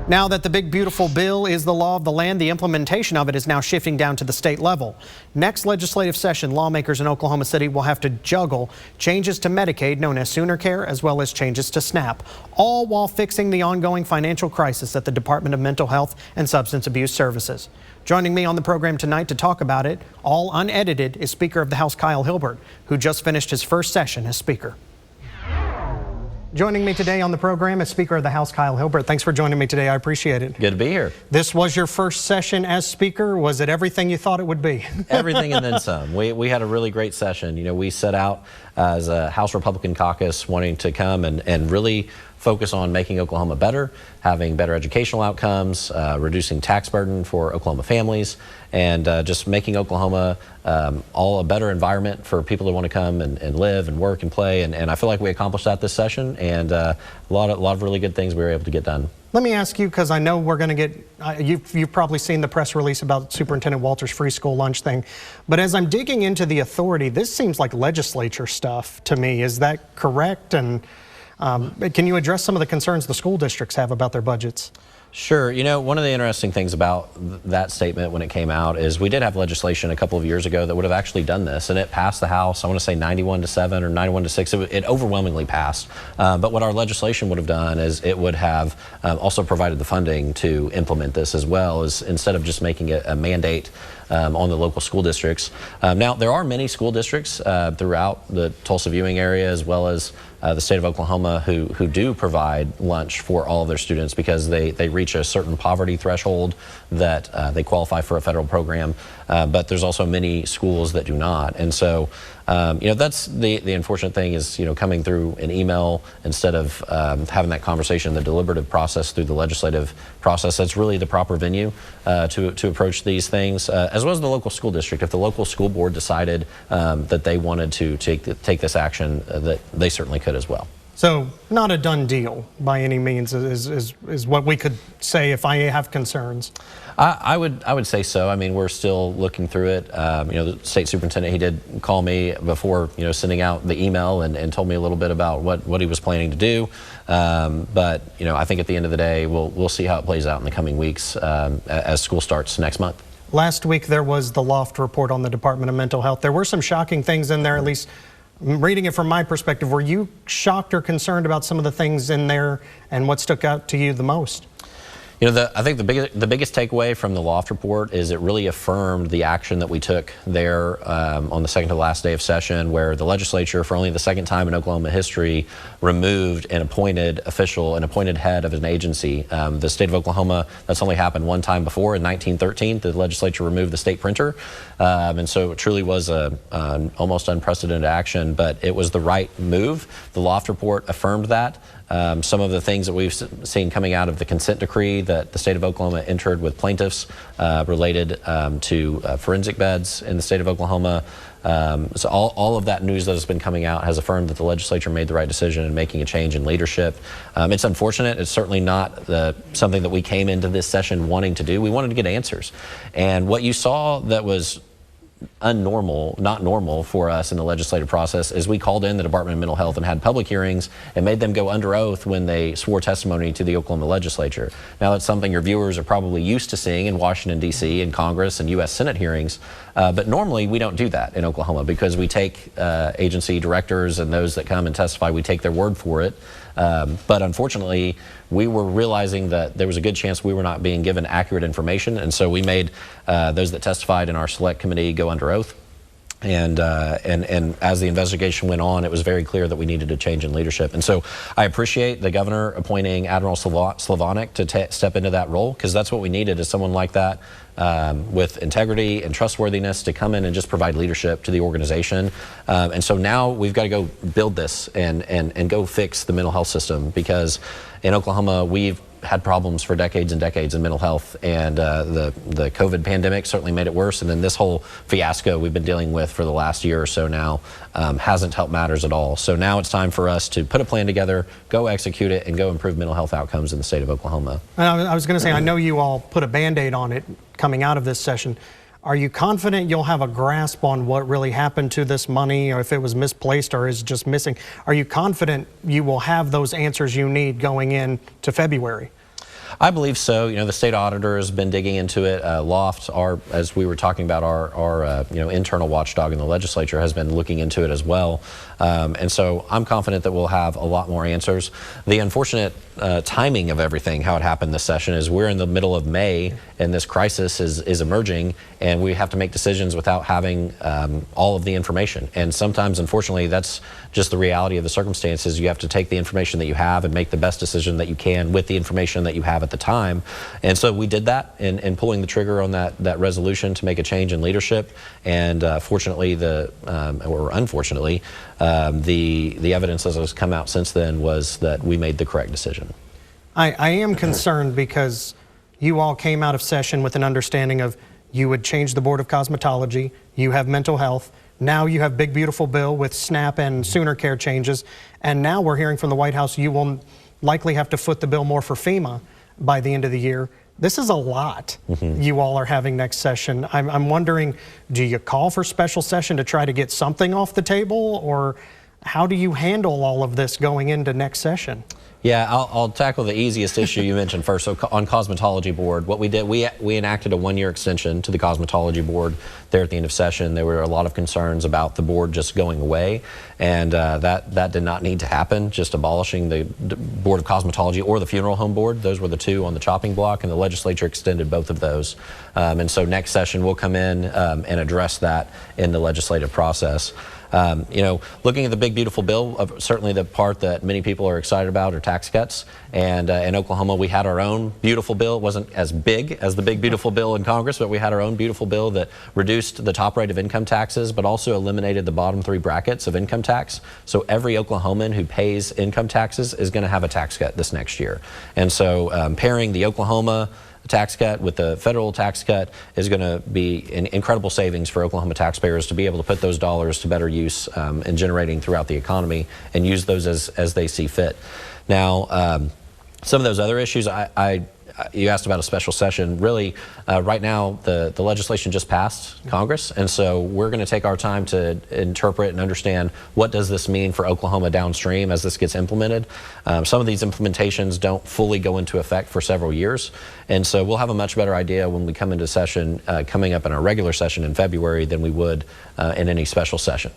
Now that the big beautiful bill is the law of the land, the implementation of it is now shifting down to the state level. Next legislative session, lawmakers in Oklahoma City will have to juggle changes to Medicaid, known as Sooner Care, as well as changes to SNAP, all while fixing the ongoing financial crisis at the Department of Mental Health and Substance Abuse Services. Joining me on the program tonight to talk about it, all unedited, is Speaker of the House Kyle Hilbert, who just finished his first session as Speaker. Joining me today on the program is Speaker of the House, Kyle Hilbert. Thanks for joining me today. I appreciate it. Good to be here. This was your first session as Speaker. Was it everything you thought it would be? Everything and then some. We had a really great session. You know, we set out as a House Republican caucus wanting to come and really focus on making Oklahoma better, having better educational outcomes, reducing tax burden for Oklahoma families, and just making Oklahoma all a better environment for people who want to come and live and work and play. And I feel like we accomplished that this session, and a lot of really good things we were able to get done. Let me ask you, because I know we're going to get, you've probably seen the press release about Superintendent Walter's free school lunch thing, but as I'm digging into the authority, this seems like legislature stuff to me. Is that correct? And can you address some of the concerns the school districts have about their budgets? Sure. You know, one of the interesting things about that statement when it came out is we did have legislation a couple of years ago that would have actually done this, and it passed the House. I want to say 91-7 or 91-6. It overwhelmingly passed. But what our legislation would have done is it would have also provided the funding to implement this, as well as instead of just making it a mandate on the local school districts. Now, there are many school districts throughout the Tulsa viewing area, as well as the state of Oklahoma, who do provide lunch for all of their students because they reach a certain poverty threshold that they qualify for a federal program. But there's also many schools that do not. And so, you know, that's the unfortunate thing is, you know, coming through an email instead of having that conversation, the deliberative process through the legislative process. That's really the proper venue to approach these things, as well as the local school district. If the local school board decided that they wanted to take this action, that they certainly could as well. So not a done deal by any means is what we could say if I have concerns. I would say so. I mean, we're still looking through it. You know, the state superintendent, he did call me before, you know, sending out the email and told me a little bit about what he was planning to do. But, you know, I think at the end of the day, we'll see how it plays out in the coming weeks as school starts next month. Last week, there was the Loft report on the Department of Mental Health. There were some shocking things in there, at least reading it from my perspective. Were you shocked or concerned about some of the things in there, and what stuck out to you the most? You know, I think the biggest takeaway from the Loft report is it really affirmed the action that we took there on the second to last day of session, where the legislature, for only the second time in Oklahoma history, removed an appointed official, an appointed head of an agency. The state of Oklahoma, that's only happened one time before. In 1913, the legislature removed the state printer. And so it truly was an almost unprecedented action, but it was the right move. The Loft report affirmed that. Some of the things that we've seen coming out of the consent decree that the state of Oklahoma entered with plaintiffs related to forensic beds in the state of Oklahoma. So all of that news that has been coming out has affirmed that the legislature made the right decision in making a change in leadership. It's unfortunate. It's certainly not something that we came into this session wanting to do. We wanted to get answers. And what you saw that was not normal for us in the legislative process is we called in the Department of Mental Health and had public hearings and made them go under oath when they swore testimony to the Oklahoma legislature. Now, that's something your viewers are probably used to seeing in Washington, D.C., in Congress and U.S. Senate hearings, but normally we don't do that in Oklahoma because we take agency directors and those that come and testify, we take their word for it. But unfortunately, we were realizing that there was a good chance we were not being given accurate information, and so we made those that testified in our select committee go under oath. And as the investigation went on, it was very clear that we needed a change in leadership. And so I appreciate the governor appointing Admiral Slavonic to step into that role, because that's what we needed, is someone like that with integrity and trustworthiness to come in and just provide leadership to the organization. And so now we've got to go build this and go fix the mental health system, because in Oklahoma we've had problems for decades and decades in mental health, and the COVID pandemic certainly made it worse, and then this whole fiasco we've been dealing with for the last year or so now hasn't helped matters at all. So now it's time for us to put a plan together, go execute it, and go improve mental health outcomes in the state of Oklahoma. I was going to say, I know you all put a Band-Aid on it coming out of this session. Are you confident you'll have a grasp on what really happened to this money, or if it was misplaced or is just missing? Are you confident you will have those answers you need going in to February? I believe so. You know, the state auditor has been digging into it. Loft, as we were talking about, our internal watchdog in the legislature has been looking into it as well. And so I'm confident that we'll have a lot more answers. The unfortunate timing of everything, how it happened this session, is we're in the middle of May and this crisis is emerging, and we have to make decisions without having all of the information. And sometimes, unfortunately, that's just the reality of the circumstances. You have to take the information that you have and make the best decision that you can with the information that you have at the time. And so we did that in pulling the trigger on that resolution to make a change in leadership. And fortunately, or unfortunately, the evidence as has come out since then was that we made the correct decision. I am concerned because you all came out of session with an understanding of you would change the Board of Cosmetology, you have mental health, now you have Big Beautiful Bill with SNAP and Sooner Care changes, and now we're hearing from the White House you will likely have to foot the bill more for FEMA by the end of the year. This is a lot you all are having next session. I'm wondering, do you call for special session to try to get something off the table, or how do you handle all of this going into next session? Yeah, I'll tackle the easiest issue you mentioned first. So on Cosmetology Board, what we did, we enacted a one-year extension to the Cosmetology Board there at the end of session. There were a lot of concerns about the board just going away, and that did not need to happen, just abolishing the Board of Cosmetology or the Funeral Home Board. Those were the two on the chopping block, and the legislature extended both of those. And so next session we'll come in and address that in the legislative process. Looking at the Big Beautiful Bill, certainly the part that many people are excited about are tax cuts. And in Oklahoma, we had our own beautiful bill. It wasn't as big as the Big Beautiful Bill in Congress, but we had our own beautiful bill that reduced the top rate of income taxes, but also eliminated the bottom three brackets of income tax. So every Oklahoman who pays income taxes is going to have a tax cut this next year. And so pairing the Oklahoma tax cut with the federal tax cut is going to be an incredible savings for Oklahoma taxpayers to be able to put those dollars to better use in generating throughout the economy and use those as they see fit. Now, some of those other issues, you asked about a special session. Really, right now, the legislation just passed Congress, and so we're going to take our time to interpret and understand what does this mean for Oklahoma downstream as this gets implemented. Some of these implementations don't fully go into effect for several years, and so we'll have a much better idea when we come into session, coming up in our regular session in February, than we would in any special session.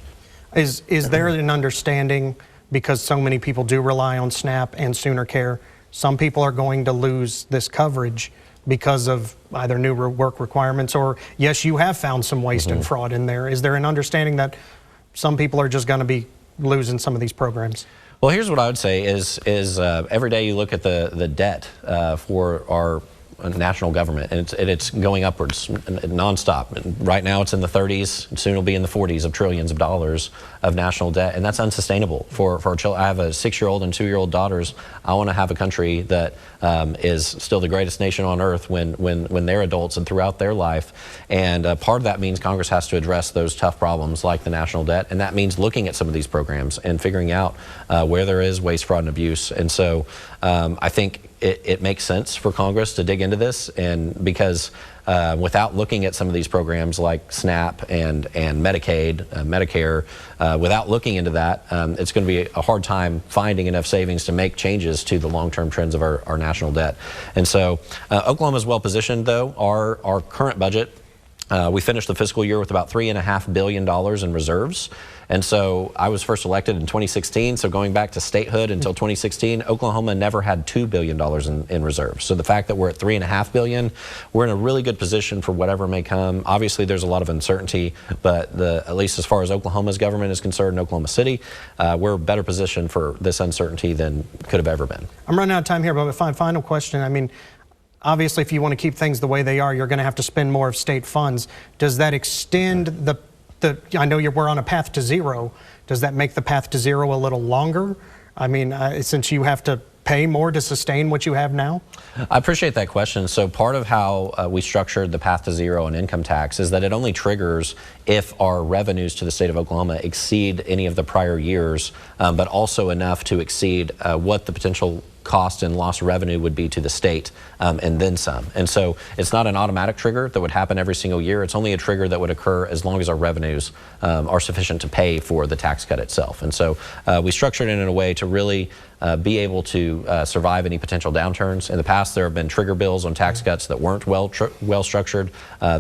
Is there an understanding, because so many people do rely on SNAP and Sooner Care, some people are going to lose this coverage because of either new work requirements or, yes, you have found some waste and fraud in there. Is there an understanding that some people are just going to be losing some of these programs? Well, here's what I would say is every day you look at the debt for our national government, and it's going upwards nonstop. And right now it's in the 30s, and soon it'll be in the 40s of trillions of dollars of national debt, and that's unsustainable for our children. I have a 6-year-old and 2-year-old daughters. I want to have a country that is still the greatest nation on earth when they're adults and throughout their life. And part of that means Congress has to address those tough problems like the national debt, and that means looking at some of these programs and figuring out where there is waste, fraud, and abuse. And so I think it makes sense for Congress to dig into this, and because without looking at some of these programs like SNAP and Medicaid, Medicare, without looking into that, it's going to be a hard time finding enough savings to make changes to the long-term trends of our national debt. And so Oklahoma is well positioned, though. Our current budget, we finished the fiscal year with about $3.5 billion in reserves. And so I was first elected in 2016, so going back to statehood until 2016, Oklahoma never had $2 billion in reserves. So the fact that we're at $3.5 billion, we're in a really good position for whatever may come. Obviously, there's a lot of uncertainty, but at least as far as Oklahoma's government is concerned, in Oklahoma City, we're better positioned for this uncertainty than could have ever been. I'm running out of time here, but final question. I mean, obviously, if you want to keep things the way they are, you're going to have to spend more of state funds. Does that extend I know we're on a path to zero. Does that make the path to zero a little longer? I mean, since you have to pay more to sustain what you have now? I appreciate that question. So part of how we structured the path to zero in income tax is that it only triggers if our revenues to the state of Oklahoma exceed any of the prior years, but also enough to exceed what the potential cost and lost revenue would be to the state, and then some. And so it's not an automatic trigger that would happen every single year. It's only a trigger that would occur as long as our revenues are sufficient to pay for the tax cut itself. And so we structured it in a way to really be able to survive any potential downturns. In the past, there have been trigger bills on tax cuts that weren't well structured.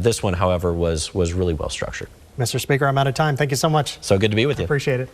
This one, however, was really well structured. Mr. Speaker, I'm out of time. Thank you so much. So good to be with you. Appreciate it.